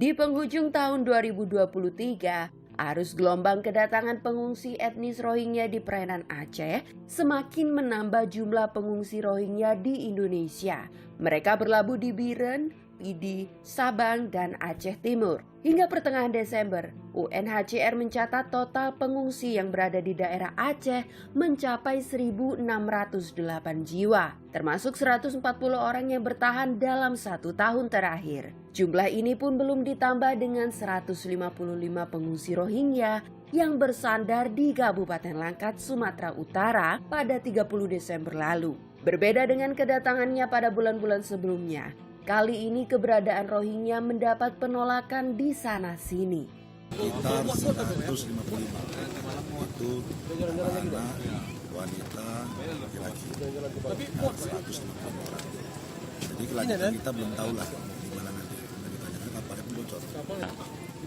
Di penghujung tahun 2023, arus gelombang kedatangan pengungsi etnis Rohingya di perairan Aceh semakin menambah jumlah pengungsi Rohingya di Indonesia. Mereka berlabuh di Biren, Pidi, Sabang, dan Aceh Timur. Hingga pertengahan Desember, UNHCR mencatat total pengungsi yang berada di daerah Aceh mencapai 1.608 jiwa, termasuk 140 orang yang bertahan dalam 1 tahun terakhir. Jumlah ini pun belum ditambah dengan 155 pengungsi Rohingya yang bersandar di Kabupaten Langkat, Sumatera Utara pada 30 Desember lalu. Berbeda dengan kedatangannya pada bulan-bulan sebelumnya, kali ini keberadaan Rohingya mendapat penolakan di sana-sini. Sekitar 155, itu anak, wanita, laki-laki, 155 orang. Jadi kelanjutan kita belum tahu lah di mana nanti. Ditanyakan kapalnya pun bocor.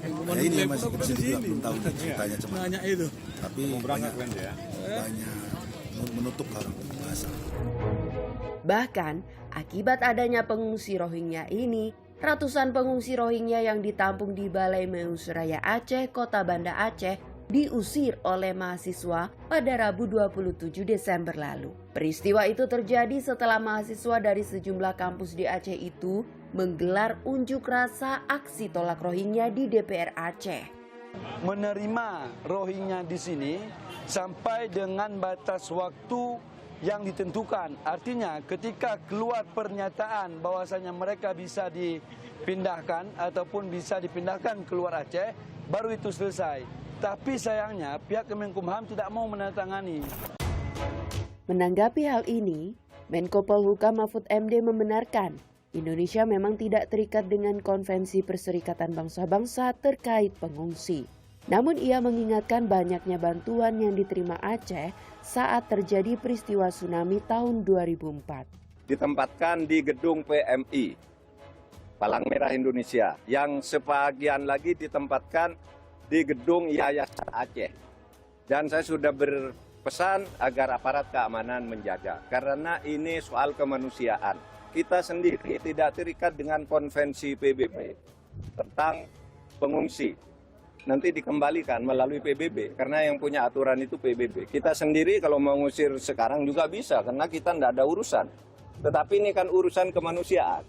Ya ini yang masih kita juga belum tahu ceritanya cuma. Tapi banyak menutup orang bahasa. Bahkan, akibat adanya pengungsi Rohingya ini, ratusan pengungsi Rohingya yang ditampung di Balai Meusuraya Aceh, Kota Banda Aceh, diusir oleh mahasiswa pada Rabu 27 Desember lalu. Peristiwa itu terjadi setelah mahasiswa dari sejumlah kampus di Aceh itu menggelar unjuk rasa aksi tolak Rohingya di DPR Aceh. Menerima Rohingya di sini sampai dengan batas waktu yang ditentukan. Artinya ketika keluar pernyataan bahwasanya mereka bisa dipindahkan ataupun bisa dipindahkan keluar Aceh, baru itu selesai. Tapi sayangnya pihak Kemenkumham tidak mau menandatangani. Menanggapi hal ini, Menko Polhukam Mahfud MD membenarkan Indonesia memang tidak terikat dengan Konvensi Perserikatan Bangsa-Bangsa terkait pengungsi. Namun ia mengingatkan banyaknya bantuan yang diterima Aceh saat terjadi peristiwa tsunami tahun 2004. Ditempatkan di gedung PMI, Palang Merah Indonesia, yang sebagian lagi ditempatkan di gedung Yayasan Aceh. Dan saya sudah berpesan agar aparat keamanan menjaga, karena ini soal kemanusiaan. Kita sendiri tidak terikat dengan konvensi PBB tentang pengungsi. Nanti dikembalikan melalui PBB, karena yang punya aturan itu PBB. Kita sendiri kalau mengusir sekarang juga bisa, karena kita tidak ada urusan. Tetapi ini kan urusan kemanusiaan.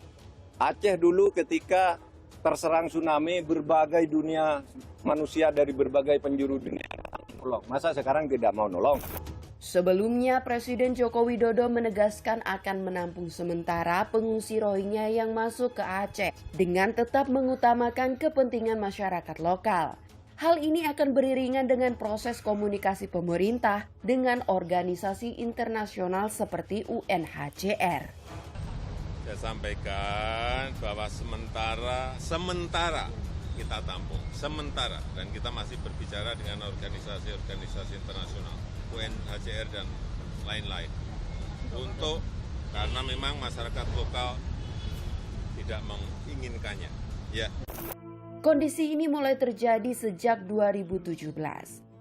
Aceh dulu ketika terserang tsunami, berbagai dunia manusia dari berbagai penjuru dunia nolong. Masa sekarang tidak mau nolong? Sebelumnya, Presiden Joko Widodo menegaskan akan menampung sementara pengungsi Rohingya yang masuk ke Aceh dengan tetap mengutamakan kepentingan masyarakat lokal. Hal ini akan beriringan dengan proses komunikasi pemerintah dengan organisasi internasional seperti UNHCR. Saya sampaikan bahwa sementara kita tampung, sementara, dan kita masih berbicara dengan organisasi-organisasi internasional, UNHCR dan lain-lain, karena memang masyarakat lokal tidak menginginkannya. Ya. Kondisi ini mulai terjadi sejak 2017.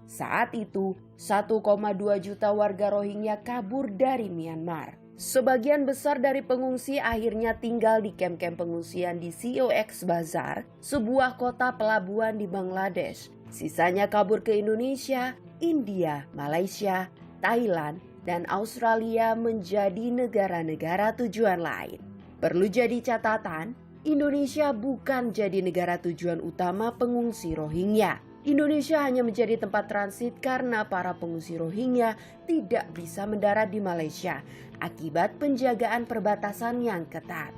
Saat itu, 1,2 juta warga Rohingya kabur dari Myanmar. Sebagian besar dari pengungsi akhirnya tinggal di kamp-kamp pengungsian di COX Bazar, sebuah kota pelabuhan di Bangladesh. Sisanya kabur ke Indonesia, India, Malaysia, Thailand, dan Australia menjadi negara-negara tujuan lain. Perlu jadi catatan, Indonesia bukan jadi negara tujuan utama pengungsi Rohingya. Indonesia hanya menjadi tempat transit karena para pengungsi Rohingya tidak bisa mendarat di Malaysia akibat penjagaan perbatasan yang ketat.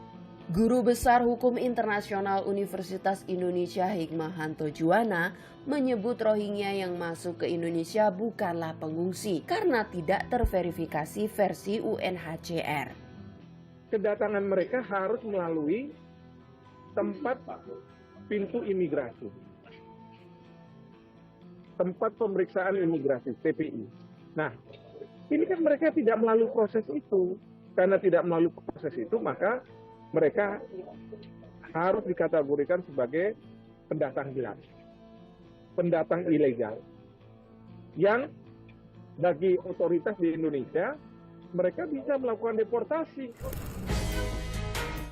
Guru Besar Hukum Internasional Universitas Indonesia Hikmahanto Juwana menyebut Rohingya yang masuk ke Indonesia bukanlah pengungsi karena tidak terverifikasi versi UNHCR. Kedatangan mereka harus melalui tempat pintu imigrasi, tempat pemeriksaan imigrasi, TPI. Nah, ini kan mereka tidak melalui proses itu. Karena tidak melalui proses itu, maka mereka harus dikategorikan sebagai pendatang gelap, pendatang ilegal. Yang bagi otoritas di Indonesia, mereka bisa melakukan deportasi.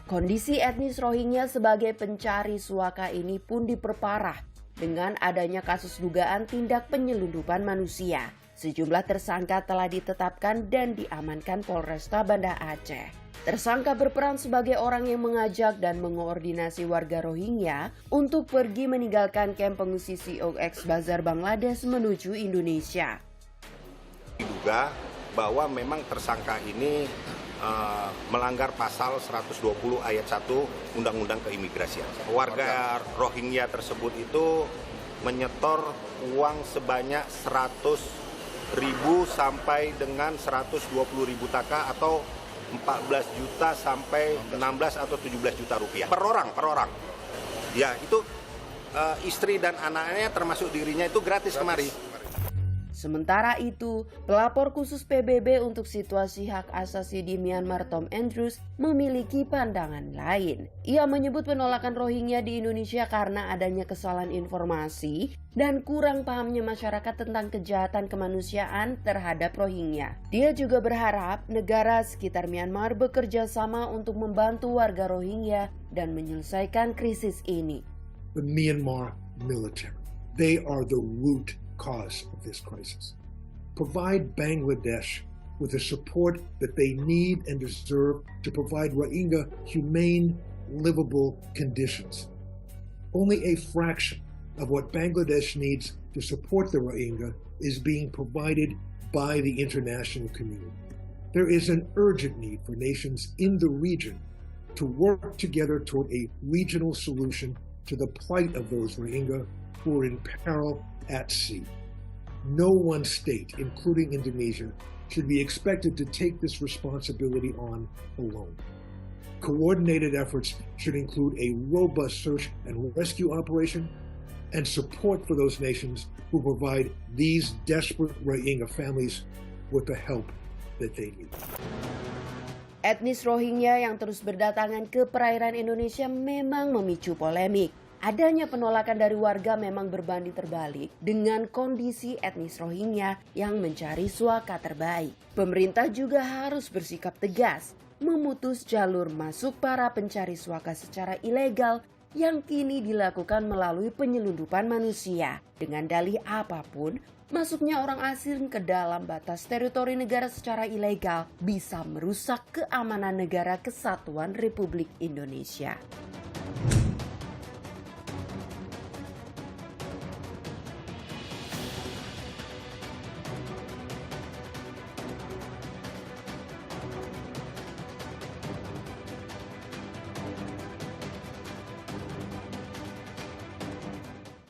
Kondisi etnis Rohingya sebagai pencari suaka ini pun diperparah dengan adanya kasus dugaan tindak penyelundupan manusia. Sejumlah tersangka telah ditetapkan dan diamankan Polresta Banda Aceh. Tersangka berperan sebagai orang yang mengajak dan mengoordinasi warga Rohingya untuk pergi meninggalkan kamp pengungsi COX Bazar Bangladesh menuju Indonesia. Diduga bahwa memang tersangka ini melanggar pasal 120 ayat 1 Undang-Undang Keimigrasian. Warga Rohingya tersebut itu menyetor uang sebanyak 100.000 sampai dengan 120.000 taka atau 14 juta sampai 16 atau 17 juta rupiah per orang. Ya, itu istri dan anaknya termasuk dirinya itu gratis kemari. Sementara itu, pelapor khusus PBB untuk situasi hak asasi di Myanmar Tom Andrews memiliki pandangan lain. Ia menyebut penolakan Rohingya di Indonesia karena adanya kesalahan informasi dan kurang pahamnya masyarakat tentang kejahatan kemanusiaan terhadap Rohingya. Dia juga berharap negara sekitar Myanmar bekerja sama untuk membantu warga Rohingya dan menyelesaikan krisis ini. The Myanmar military, they are the root cause of this crisis. Provide Bangladesh with the support that they need and deserve to provide Rohingya humane, livable conditions. Only a fraction of what Bangladesh needs to support the Rohingya is being provided by the international community. There is an urgent need for nations in the region to work together toward a regional solution to the plight of those Rohingya who are in peril at sea. No one state, including Indonesia, should be expected to take this responsibility on alone. Coordinated efforts should include a robust search and rescue operation and support for those nations who provide these desperate Rohingya families with the help that they need. Etnis Rohingya yang terus berdatangan ke perairan Indonesia memang memicu polemik. Adanya penolakan dari warga memang berbanding terbalik dengan kondisi etnis Rohingya yang mencari suaka terbaik. Pemerintah juga harus bersikap tegas, memutus jalur masuk para pencari suaka secara ilegal yang kini dilakukan melalui penyelundupan manusia. Dengan dalih apapun, masuknya orang asing ke dalam batas teritori negara secara ilegal bisa merusak keamanan negara kesatuan Republik Indonesia.